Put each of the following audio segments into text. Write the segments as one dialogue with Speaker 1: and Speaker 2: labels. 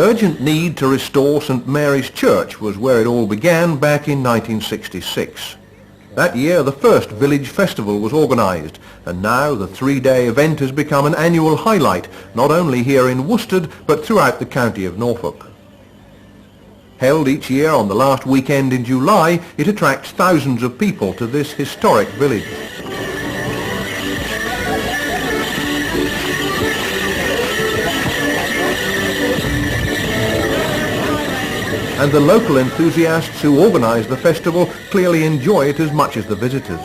Speaker 1: urgent need to restore St Mary's Church was where it all began back in 1966. That year the first village festival was organised, and now the three-day event has become an annual highlight, not only here in Worstead but throughout the county of Norfolk. Held each year on the last weekend in July, it attracts thousands of people to this historic village. And the local enthusiasts who organise the festival clearly enjoy it as much as the visitors.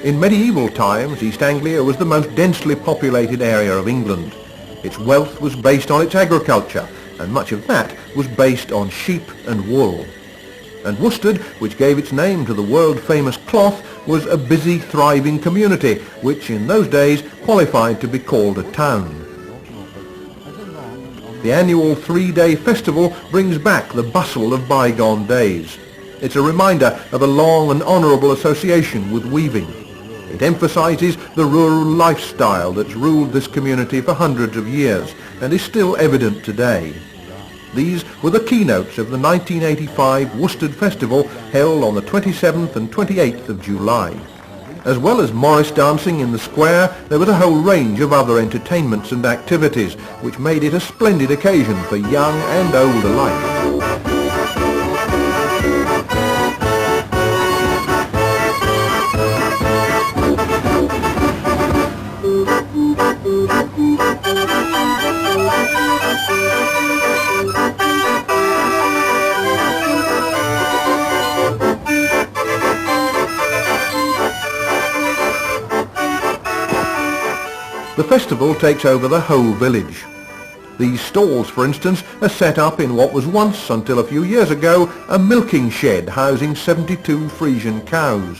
Speaker 1: In medieval times, East Anglia was the most densely populated area of England. Its wealth was based on its agriculture, and much of that was based on sheep and wool. And Worstead, which gave its name to the world-famous cloth, was a busy, thriving community, which in those days qualified to be called a town. The annual three-day festival brings back the bustle of bygone days. It's a reminder of a long and honourable association with weaving. It emphasises the rural lifestyle that's ruled this community for hundreds of years and is still evident today. These were the keynotes of the 1985 Worstead Festival held on the 27th and 28th of July. As well as Morris dancing in the square, there was a whole range of other entertainments and activities, which made it a splendid occasion for young and old alike. The festival takes over the whole village. These stalls, for instance, are set up in what was once, until a few years ago, a milking shed housing 72 Frisian cows.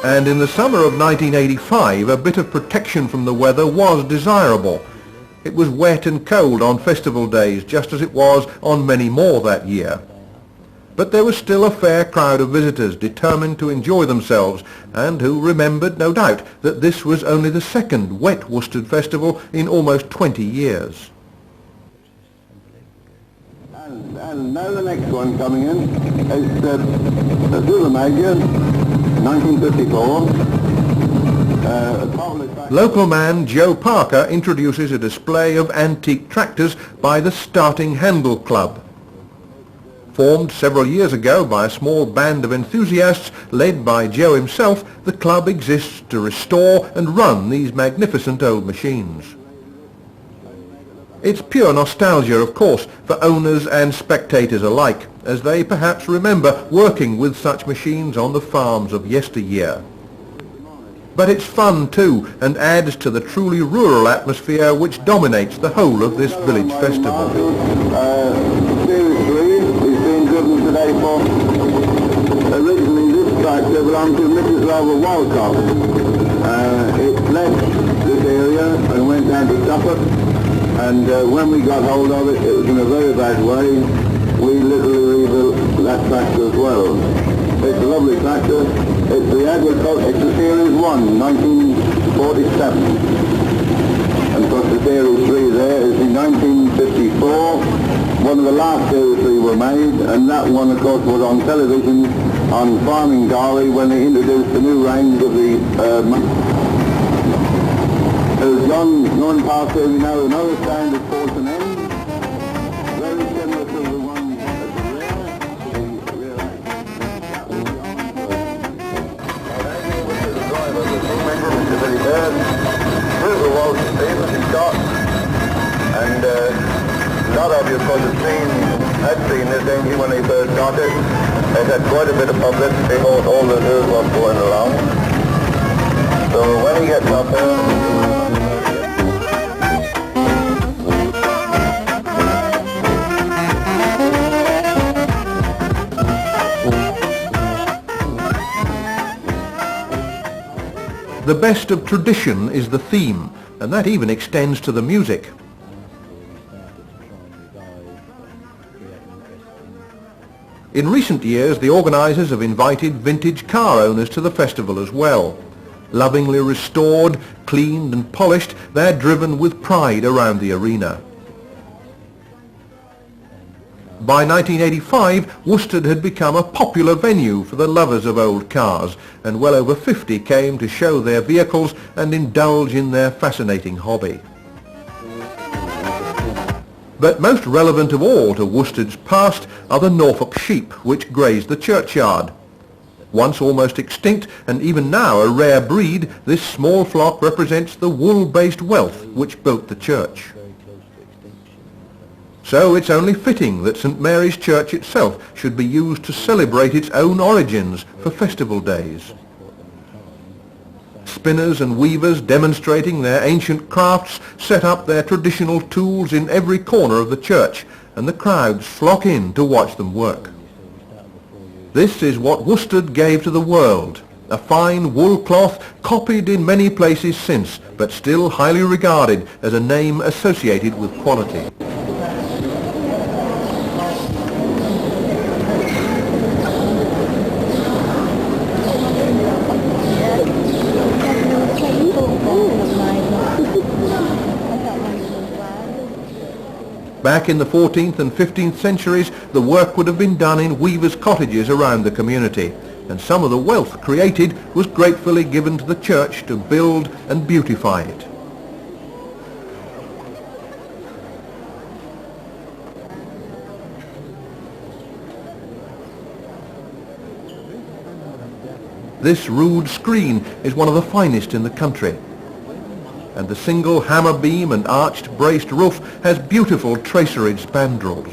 Speaker 1: And in the summer of 1985, a bit of protection from the weather was desirable. It was wet and cold on festival days, just as it was on many more that year. But there was still a fair crowd of visitors determined to enjoy themselves, and who remembered, no doubt, that this was only the second wet Worstead festival in almost 20 years.
Speaker 2: And now the next one coming in is the Major, 1954.
Speaker 1: Local man Joe Parker introduces a display of antique tractors by the Starting Handle Club. Formed several years ago by a small band of enthusiasts led by Joe himself, the club exists to restore and run these magnificent old machines. It's pure nostalgia, of course, for owners and spectators alike, as they perhaps remember working with such machines on the farms of yesteryear. But it's fun too, and adds to the truly rural atmosphere which dominates the whole of this village festival.
Speaker 2: Series 3 is being driven today for, originally this tractor belonged to Mrs. Lover Walsham. It left this area and went down to Suffolk, and when we got hold of it, it was in a very bad way. We literally rebuilt that tractor as well. It's a lovely tractor. It's the agriculture, it's the Series 1, 1947. And of course the Series 3 there is in 1954. One of the last Series 3 were made, and that one of course was on television on Farming Dolly when they introduced the new range of the As John past here, we know another stand is Portion End, very similar to the one at the rear. The rear the driver, the full-member, Mr. Billy Bird, through the Walsham Stevens he got, and a lot of you, of course, had seen this engine when they first got it. It had quite a bit of publicity, all the news was going along. So when he gets up there, the best of tradition is the theme,
Speaker 1: and that even extends to the music. In recent years, the organisers have invited vintage car owners to the festival as well. Lovingly restored, cleaned and polished, they're driven with pride around the arena. By 1985, Worstead had become a popular venue for the lovers of old cars, and well over 50 came to show their vehicles and indulge in their fascinating hobby. But most relevant of all to Worstead's past are the Norfolk sheep which graze the churchyard. Once almost extinct and even now a rare breed, this small flock represents the wool-based wealth which built the church. So it's only fitting that St Mary's Church itself should be used to celebrate its own origins for festival days. Spinners and weavers demonstrating their ancient crafts set up their traditional tools in every corner of the church, and the crowds flock in to watch them work. This is what Worstead gave to the world, a fine wool cloth copied in many places since, but still highly regarded as a name associated with quality. Back in the 14th and 15th centuries, the work would have been done in weavers' cottages around the community, and some of the wealth created was gratefully given to the church to build and beautify it. This rood screen is one of the finest in the country, and the single hammer beam and arched braced roof has beautiful traceried spandrels.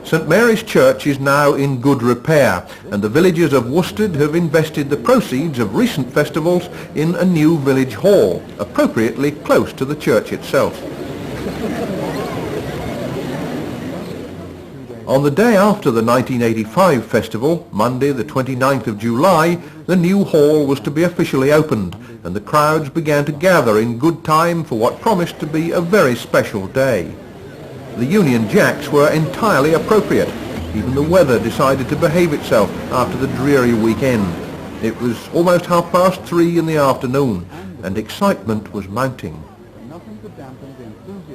Speaker 1: St Mary's Church is now in good repair, and the villagers of Worstead have invested the proceeds of recent festivals in a new village hall, appropriately close to the church itself. On the day after the 1985 festival, Monday the 29th of July, the new hall was to be officially opened, and the crowds began to gather in good time for what promised to be a very special day. The Union Jacks were entirely appropriate. Even the weather decided to behave itself after the dreary weekend. It was almost 3:30 in the afternoon, and excitement was mounting.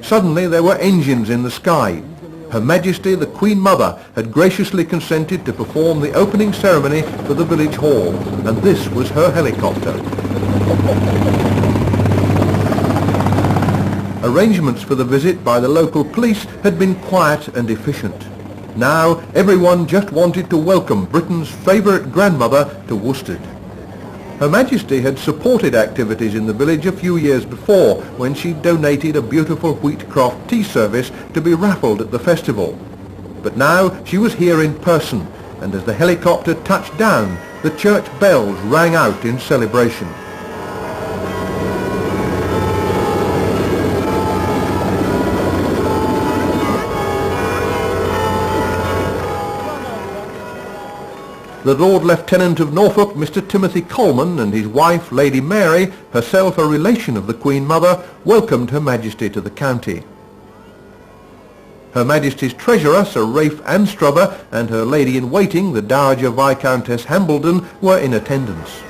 Speaker 1: Suddenly there were engines in the sky. Her Majesty the Queen Mother had graciously consented to perform the opening ceremony for the village hall, and this was her helicopter. Arrangements for the visit by the local police had been quiet and efficient. Now everyone just wanted to welcome Britain's favourite grandmother to Worstead. Her Majesty had supported activities in the village a few years before when she donated a beautiful wheatcroft tea service to be raffled at the festival. But now she was here in person, and as the helicopter touched down, the church bells rang out in celebration. The Lord Lieutenant of Norfolk, Mr. Timothy Coleman, and his wife, Lady Mary, herself a relation of the Queen Mother, welcomed Her Majesty to the county. Her Majesty's Treasurer, Sir Ralph Anstruther, and her Lady-in-Waiting, the Dowager Viscountess Hambledon, were in attendance.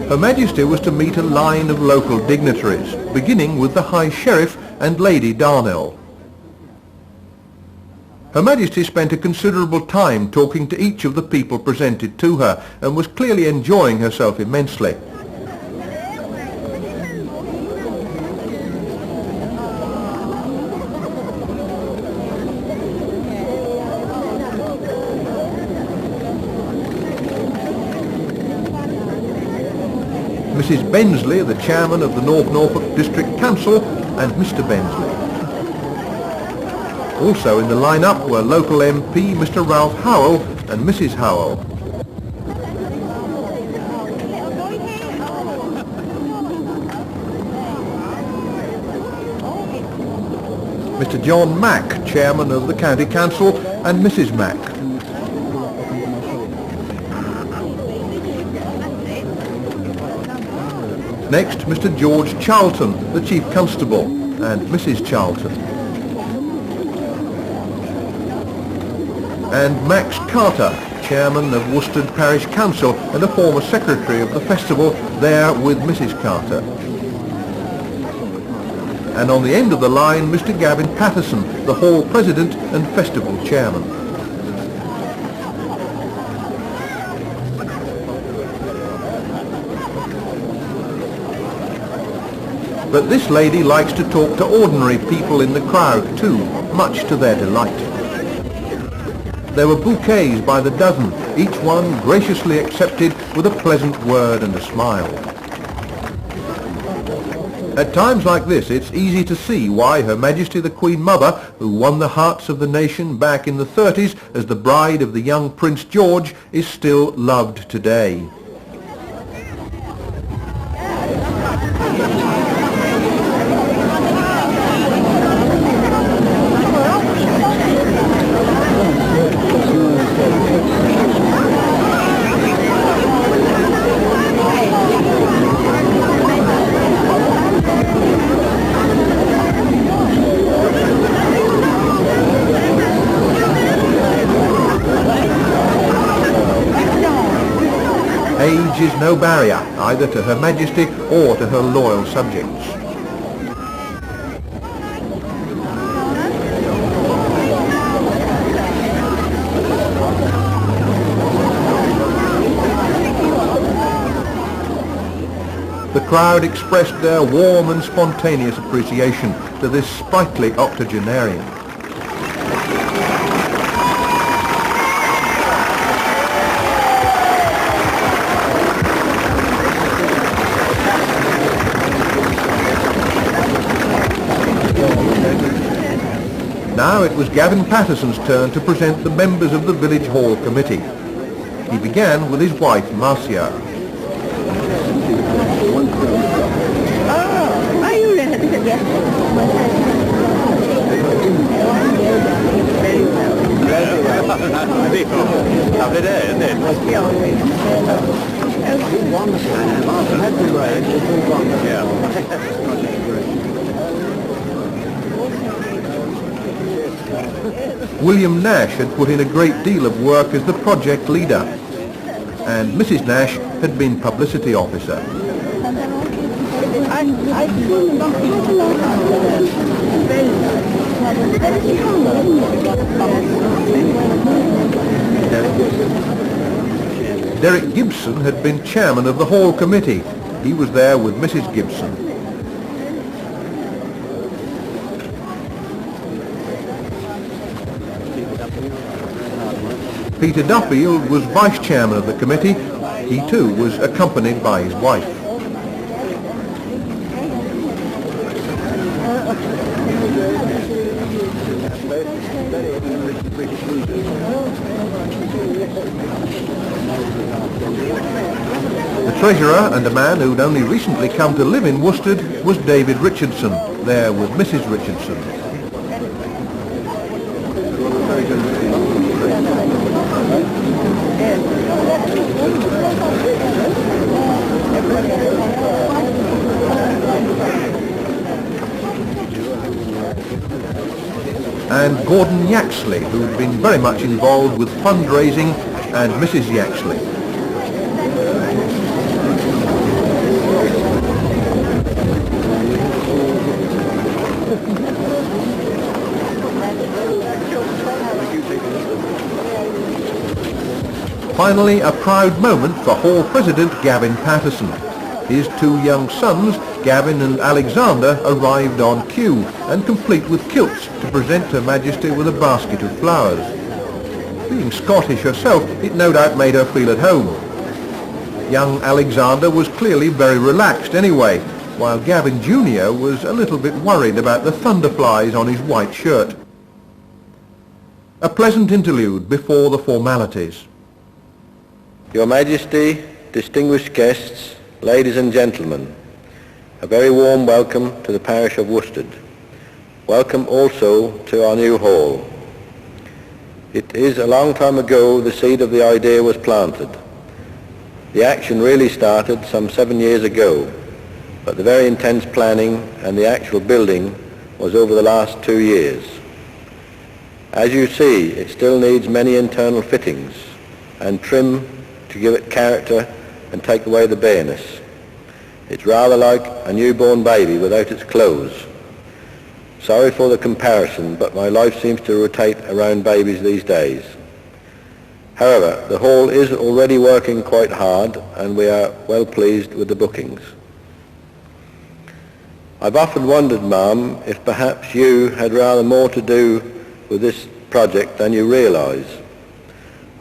Speaker 1: Her Majesty was to meet a line of local dignitaries, beginning with the High Sheriff and Lady Darnell. Her Majesty spent a considerable time talking to each of the people presented to her, and was clearly enjoying herself immensely. Mrs. Bensley, the chairman of the North Norfolk District Council, and Mr. Bensley. Also in the line-up were local MP Mr. Ralph Howell and Mrs. Howell. Mr. John Mack, chairman of the County Council, and Mrs. Mack. Next, Mr. George Charlton, the Chief Constable, and Mrs. Charlton. And Max Carter, chairman of Worstead Parish Council and a former secretary of the festival, there with Mrs. Carter. And on the end of the line, Mr. Gavin Patterson, the hall president and festival chairman. But this lady likes to talk to ordinary people in the crowd too, much to their delight. There were bouquets by the dozen, each one graciously accepted with a pleasant word and a smile. At times like this, it's easy to see why Her Majesty the Queen Mother, who won the hearts of the nation back in the 30s as the bride of the young Prince George, is still loved today. Age is no barrier, either to Her Majesty or to her loyal subjects. The crowd expressed their warm and spontaneous appreciation to this sprightly octogenarian. Now it was Gavin Patterson's turn to present the members of the Village Hall Committee. He began with his wife, Marcia.
Speaker 3: Oh, are you ready? Yes.
Speaker 4: Lovely day, isn't it?
Speaker 1: William Nash had put in a great deal of work as the project leader, and Mrs. Nash had been publicity officer. Derek Gibson had been chairman of the Hall Committee. He was there with Mrs. Gibson. Peter Duffield was vice chairman of the committee. He too was accompanied by his wife. The treasurer, and a man who'd only recently come to live in Worstead, was David Richardson, there with Mrs. Richardson. And Gordon Yaxley, who'd been very much involved with fundraising, and Mrs. Yaxley. Finally, a proud moment for Hall President Gavin Patterson. His two young sons, Gavin and Alexander, arrived on cue and complete with kilts to present Her Majesty with a basket of flowers. Being Scottish herself, it no doubt made her feel at home. Young Alexander was clearly very relaxed anyway, while Gavin Jr. was a little bit worried about the thunderflies on his white shirt. A pleasant interlude before the formalities.
Speaker 3: Your Majesty, distinguished guests, ladies and gentlemen, a very warm welcome to the parish of Worstead. Welcome also to our new hall. It is a long time ago the seed of the idea was planted. The action really started some 7 years ago, but the very intense planning and the actual building was over the last 2 years. As you see, it still needs many internal fittings and trim to give it character and take away the bareness. It's rather like a newborn baby without its clothes. Sorry for the comparison, but my life seems to rotate around babies these days. However, the hall is already working quite hard and we are well pleased with the bookings. I've often wondered, Ma'am, if perhaps you had rather more to do with this project than you realise.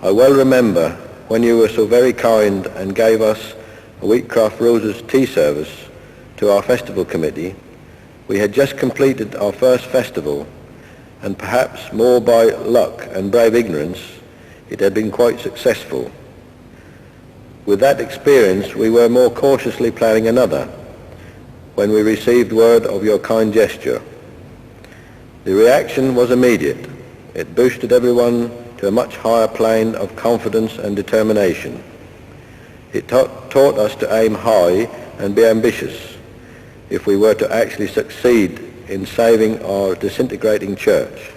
Speaker 3: I well remember when you were so very kind and gave us a Wheatcroft Roses tea service to our festival committee. We had just completed our first festival, and perhaps more by luck and brave ignorance, it had been quite successful. With that experience, we were more cautiously planning another when we received word of your kind gesture. The reaction was immediate. It boosted everyone to a much higher plane of confidence and determination. It taught us to aim high and be ambitious if we were to actually succeed in saving our disintegrating church.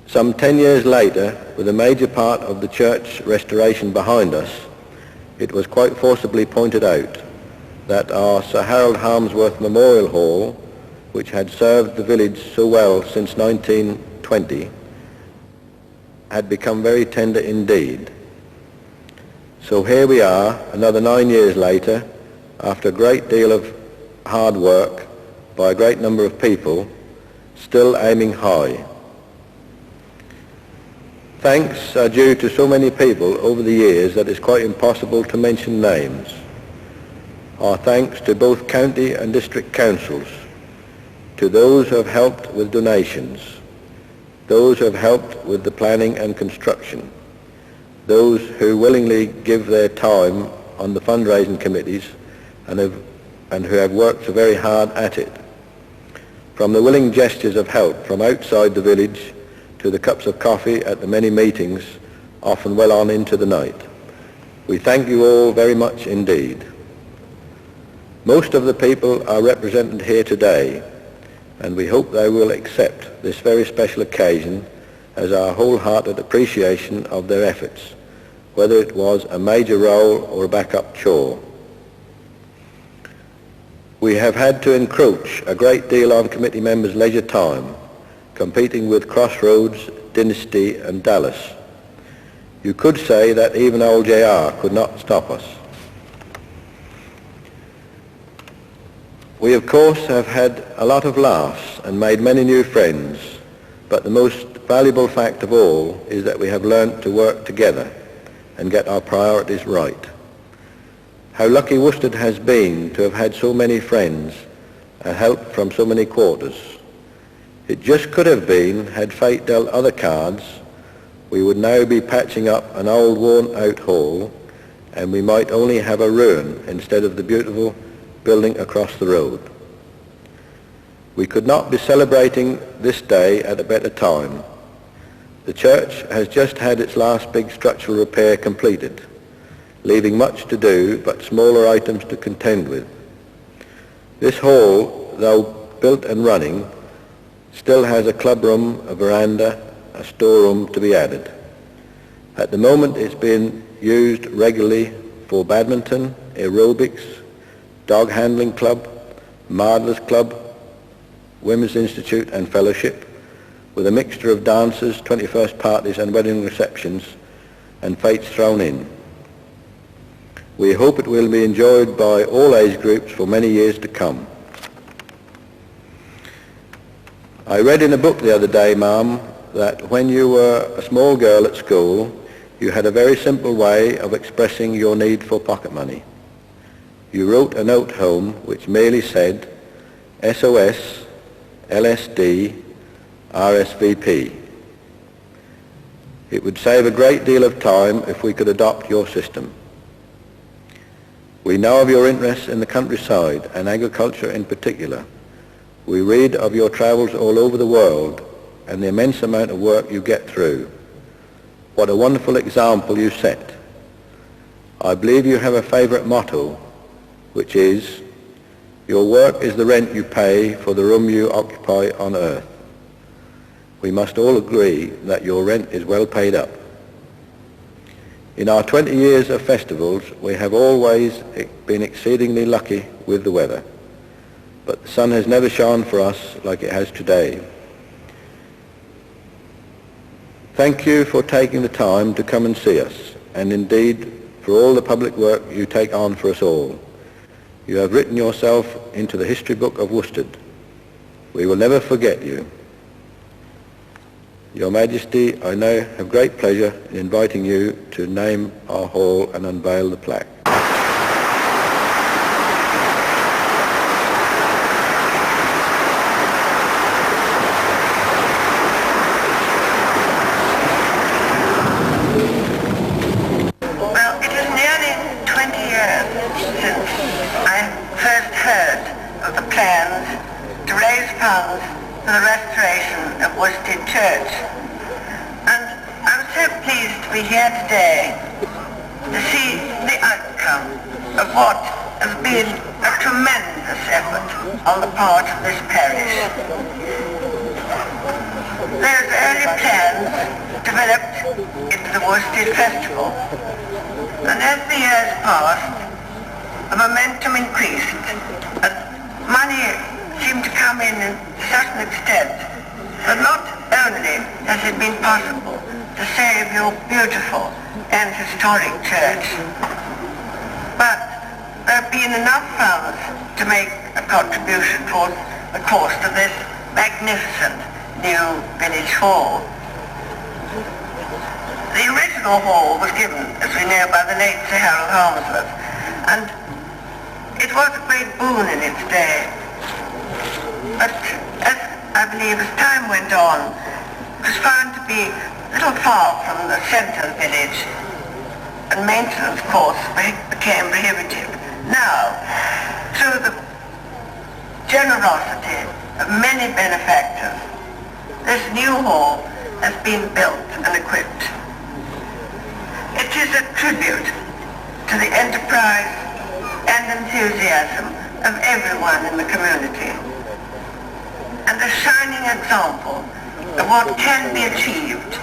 Speaker 3: Some 10 years later, with a major part of the church restoration behind us, it was quite forcibly pointed out that our Sir Harold Harmsworth Memorial Hall, which had served the village so well since 1920, had become very tender indeed. So here we are, another 9 years later, after a great deal of hard work by a great number of people, still aiming high. Thanks are due to so many people over the years that it's quite impossible to mention names. Our thanks to both county and district councils, to those who have helped with donations, those who have helped with the planning and construction, those who willingly give their time on the fundraising committees and who have worked so very hard at it. From the willing gestures of help from outside the village to the cups of coffee at the many meetings, often well on into the night. We thank you all very much indeed. Most of the people are represented here today, and we hope they will accept this very special occasion as our wholehearted appreciation of their efforts, whether it was a major role or a backup chore. We have had to encroach a great deal on committee members' leisure time, competing with Crossroads, Dynasty and Dallas. You could say that even old JR could not stop us. We of course have had a lot of laughs and made many new friends, but the most valuable fact of all is that we have learnt to work together and get our priorities right. How lucky Worstead has been to have had so many friends and help from so many quarters. It just could have been, had fate dealt other cards, we would now be patching up an old worn-out hall, and we might only have a ruin instead of the beautiful building across the road. We could not be celebrating this day at a better time. The church has just had its last big structural repair completed, leaving much to do but smaller items to contend with. This hall, though built and running, still has a club room, a veranda, a storeroom to be added. At the moment it's being used regularly for badminton, aerobics, dog handling club, Mardlers club, Women's Institute and Fellowship, with a mixture of dances, 21st parties and wedding receptions, and fetes thrown in. We hope it will be enjoyed by all age groups for many years to come. I read in a book the other day, Ma'am, that when you were a small girl at school, You had a very simple way of expressing your need for pocket money. You wrote a note home which merely said SOS, LSD, RSVP. It would save a great deal of time if we could adopt your system. We know of your interest in the countryside and agriculture in particular. We read of your travels all over the world and the immense amount of work you get through. What a wonderful example you set. I believe you have a favourite motto, which is, your work is the rent you pay for the room you occupy on earth. We must all agree that your rent is well paid up. In our 20 years of festivals, we have always been exceedingly lucky with the weather, but the sun has never shone for us like it has today. Thank you for taking the time to come and see us, and indeed for all the public work you take on for us all. You have written yourself into the history book of Worstead. We will never forget you. Your Majesty, I now have great pleasure in inviting you to name our hall and unveil the plaque.
Speaker 5: Well, it is nearly 20 years since I first heard of the plans to raise funds for the restoration of Worstead Church. And I'm so pleased to be here today to see the outcome of what has been a tremendous effort on the part of this parish. Those early plans developed into the Worstead Festival, and as the years passed, the momentum increased and money seemed to come in to such an extent that not only has it been possible to save your beautiful and historic church, but there have been enough funds to make a contribution towards the cost of this magnificent new village hall. The original hall was given, as we know, by the late Sir Harold Harmsworth, and it was a great boon in its day. But as I believe as time went on, it was found to be a little far from the centre of the village, and maintenance costs became prohibitive. Now, through the generosity of many benefactors, this new hall has been built and equipped. It is a tribute to the enterprise and enthusiasm of everyone in the community, and a shining example of what can be achieved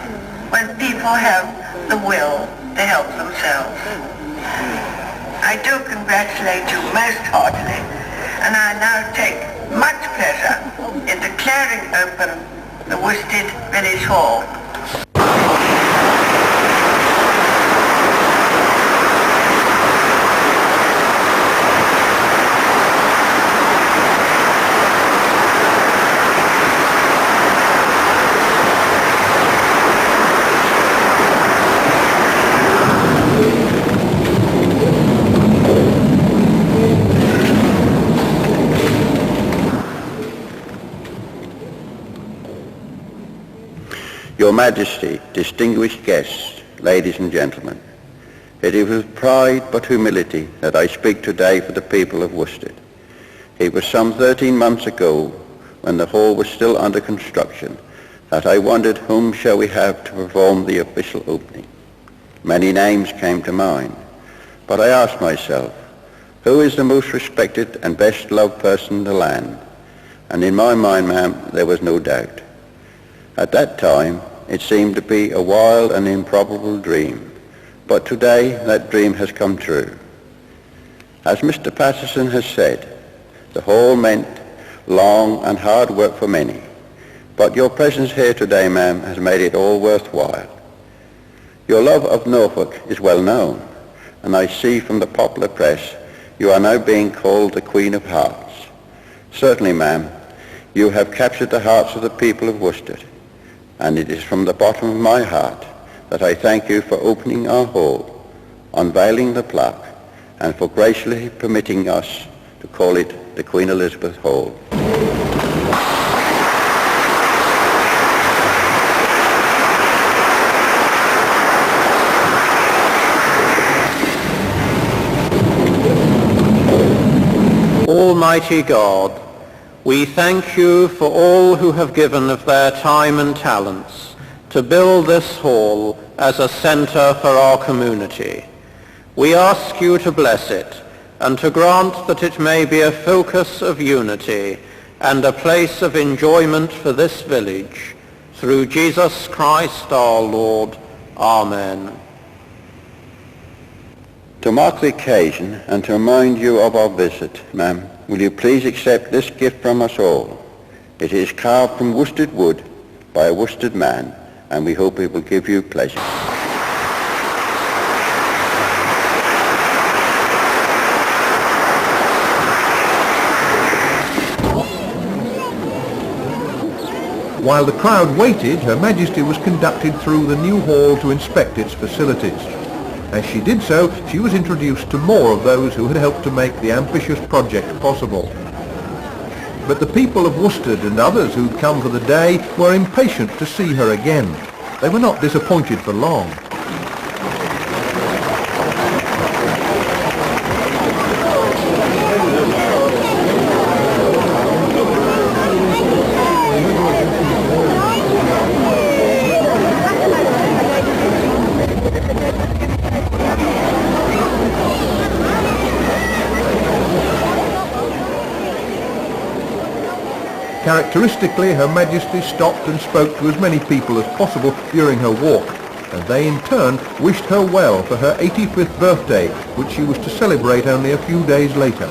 Speaker 5: when people have the will to help themselves. I do congratulate you most heartily, and I now take much pleasure in declaring open the Worstead Village Hall.
Speaker 3: Your Majesty, distinguished guests, ladies and gentlemen, it is with pride but humility that I speak today for the people of Worstead. It was some 13 months ago, when the hall was still under construction, that I wondered whom shall we have to perform the official opening. Many names came to mind, but I asked myself, who is the most respected and best loved person in the land? And in my mind, ma'am, there was no doubt. At that time, it seemed to be a wild and improbable dream, but today that dream has come true. As Mr. Patterson has said, the hall meant long and hard work for many, but your presence here today, ma'am, has made it all worthwhile. Your love of Norfolk is well known, and I see from the popular press you are now being called the Queen of Hearts. Certainly, ma'am, you have captured the hearts of the people of Worstead, and it is from the bottom of my heart that I thank you for opening our hall, unveiling the plaque, and for graciously permitting us to call it the Queen Elizabeth Hall.
Speaker 6: Almighty God, we thank you for all who have given of their time and talents to build this hall as a centre for our community. We ask you to bless it and to grant that it may be a focus of unity and a place of enjoyment for this village. Through Jesus Christ our Lord. Amen.
Speaker 3: To mark the occasion and to remind you of our visit, ma'am, will you please accept this gift from us all? It is carved from Worstead wood by a Worstead man, and we hope it will give you pleasure.
Speaker 1: While the crowd waited, Her Majesty was conducted through the new hall to inspect its facilities. As she did so, she was introduced to more of those who had helped to make the ambitious project possible. But the people of Worstead and others who'd come for the day were impatient to see her again. They were not disappointed for long. Characteristically, Her Majesty stopped and spoke to as many people as possible during her walk, and they in turn wished her well for her 85th birthday, which she was to celebrate only a few days later.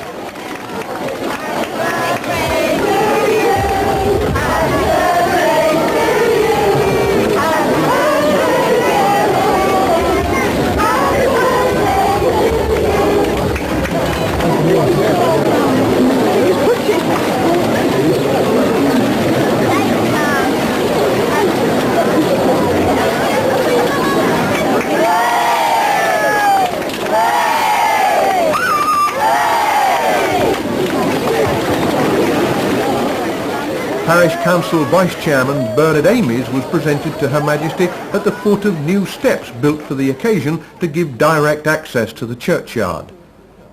Speaker 1: Parish Council Vice-Chairman Bernard Ames was presented to Her Majesty at the foot of new steps built for the occasion to give direct access to the churchyard.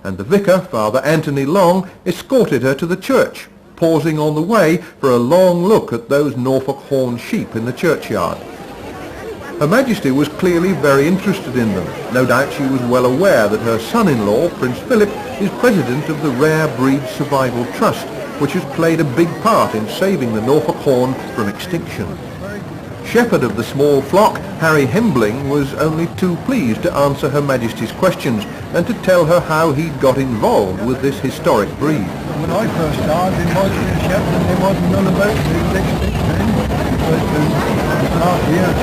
Speaker 1: And the vicar, Father Anthony Long, escorted her to the church, pausing on the way for a long look at those Norfolk horn sheep in the churchyard. Her Majesty was clearly very interested in them. No doubt she was well aware that her son-in-law, Prince Philip, is president of the Rare Breed Survival Trust, which has played a big part in saving the Norfolk horn from extinction. Shepherd of the small flock, Harry Hembling, was only too pleased to answer Her Majesty's questions and to tell her how he'd got involved with this historic breed.
Speaker 2: When I first started, it wasn't a shepherd, and there wasn't none about it then. But last year,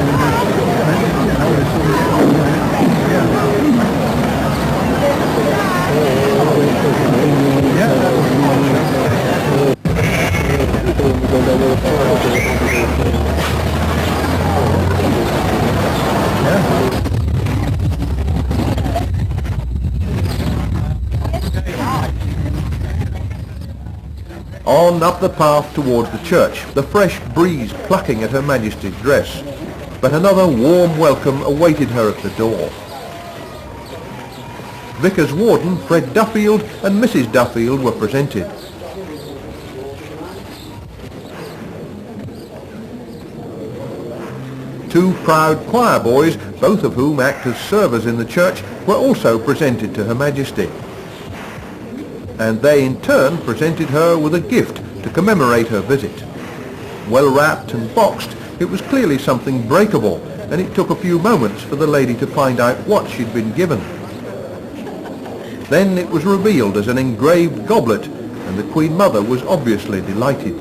Speaker 1: On up the path towards the church, the fresh breeze plucking at Her Majesty's dress. But another warm welcome awaited her at the door. Vicar's Warden, Fred Duffield, and Mrs. Duffield were presented. Two proud choir boys, both of whom act as servers in the church, were also presented to Her Majesty. And they in turn presented her with a gift to commemorate her visit. Well wrapped and boxed, it was clearly something breakable, and it took a few moments for the lady to find out what she'd been given. Then it was revealed as an engraved goblet, and the Queen Mother was obviously delighted.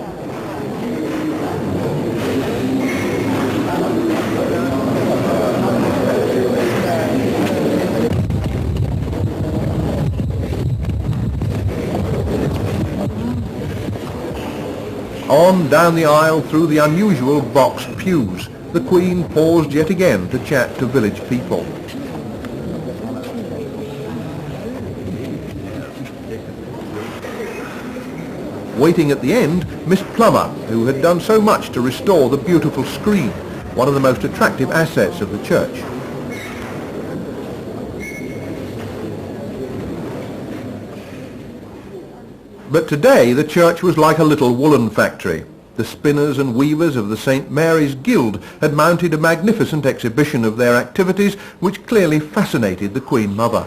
Speaker 1: On down the aisle through the unusual boxed pews, the Queen paused yet again to chat to village people. Waiting at the end, Miss Plummer, who had done so much to restore the beautiful screen, one of the most attractive assets of the church. But today the church was like a little woolen factory. The spinners and weavers of the St. Mary's Guild had mounted a magnificent exhibition of their activities which clearly fascinated the Queen Mother.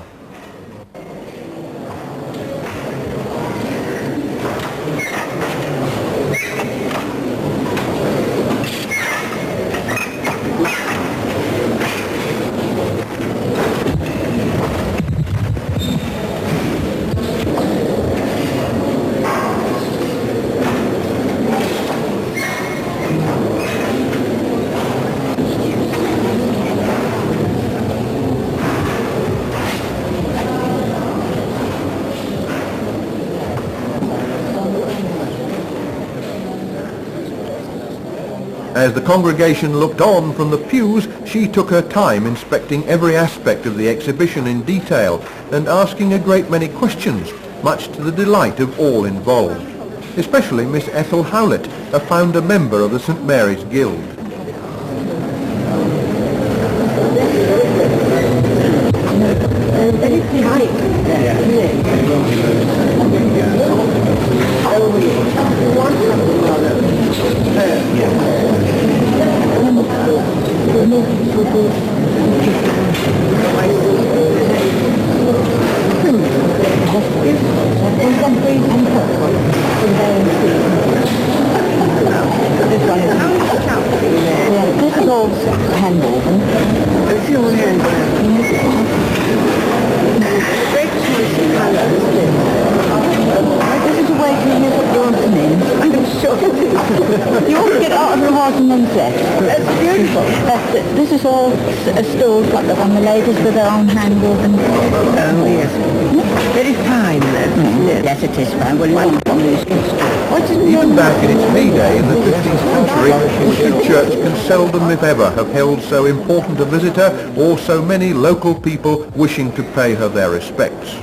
Speaker 1: As the congregation looked on from the pews, she took her time inspecting every aspect of the exhibition in detail and asking a great many questions, much to the delight of all involved, especially Miss Ethel Howlett, a founder member of the St. Mary's Guild.
Speaker 7: This is all hand-woven.
Speaker 5: It's your hand. Great choice of colours.
Speaker 7: This is a way to use up your name.
Speaker 5: I'm sure it is.
Speaker 7: You always get out of the horse and then set.
Speaker 5: That's beautiful.
Speaker 7: This is all stores like the one the ladies with their own hand-woven.
Speaker 5: Oh, yes. Very fine, then.
Speaker 7: Yes, it is fine. Well, you want one of these things.
Speaker 1: Even back in its heyday in the 15th century, Worstead Church can seldom, if ever, have held so important a visitor or so many local people wishing to pay her their respects.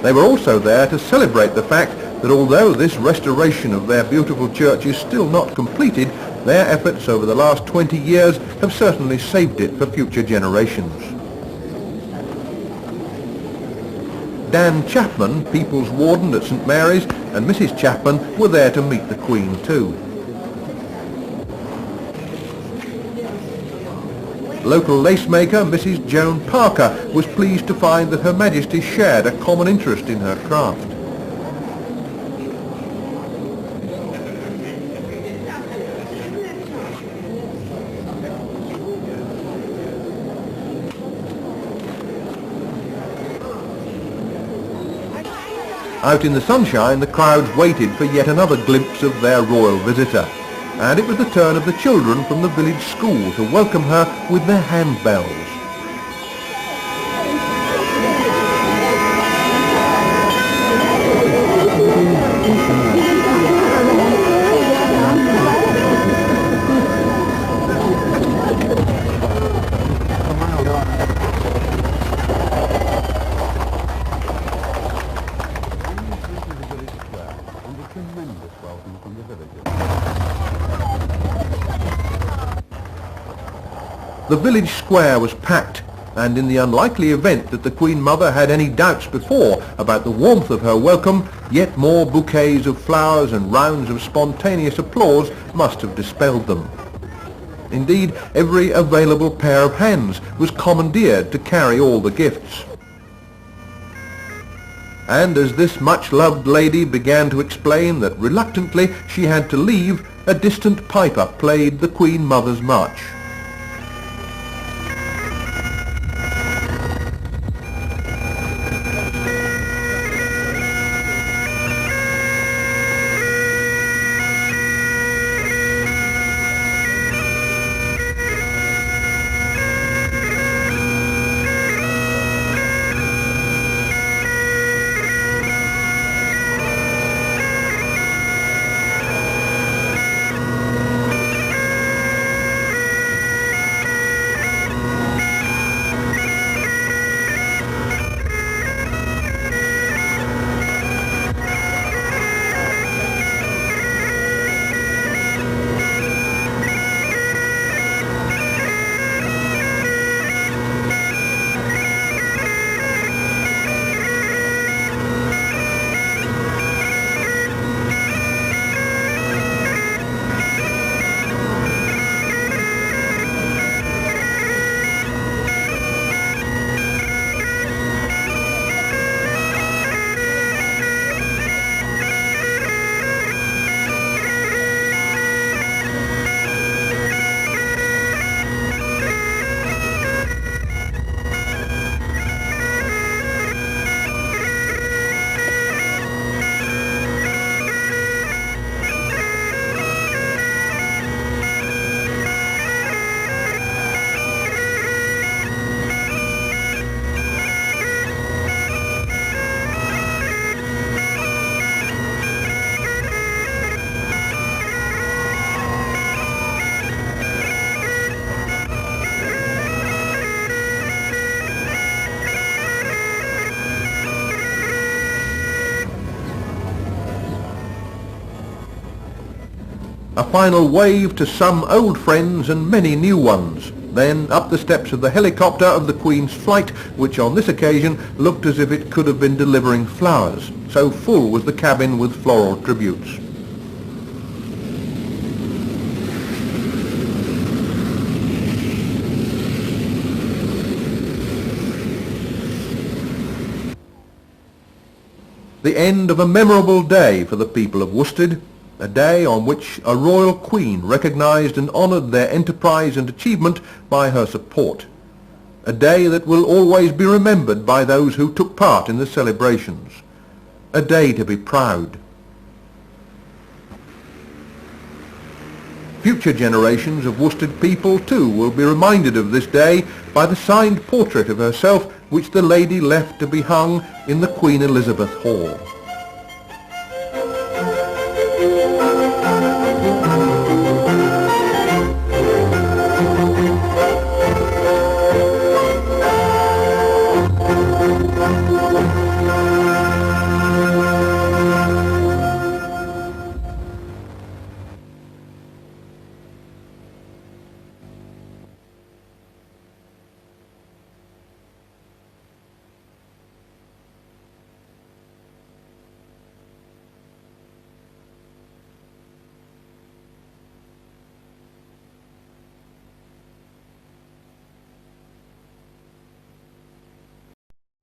Speaker 1: They were also there to celebrate the fact that although this restoration of their beautiful church is still not completed, their efforts over the last 20 years have certainly saved it for future generations. Dan Chapman, People's Warden at St. Mary's, and Mrs. Chapman were there to meet the Queen too. Local lacemaker Mrs. Joan Parker was pleased to find that Her Majesty shared a common interest in her craft. Out in the sunshine, the crowds waited for yet another glimpse of their royal visitor, and it was the turn of the children from the village school to welcome her with their handbells. The village square was packed, and in the unlikely event that the Queen Mother had any doubts before about the warmth of her welcome, yet more bouquets of flowers and rounds of spontaneous applause must have dispelled them. Indeed, every available pair of hands was commandeered to carry all the gifts. And as this much-loved lady began to explain that reluctantly she had to leave, a distant piper played the Queen Mother's march. A final wave to some old friends and many new ones. Then up the steps of the helicopter of the Queen's flight, which on this occasion looked as if it could have been delivering flowers. So full was the cabin with floral tributes. The end of a memorable day for the people of Worstead, a day on which a royal queen recognised and honoured their enterprise and achievement by her support. A day that will always be remembered by those who took part in the celebrations. A day to be proud. Future generations of Worstead people too will be reminded of this day by the signed portrait of herself which the lady left to be hung in the Queen Elizabeth Hall.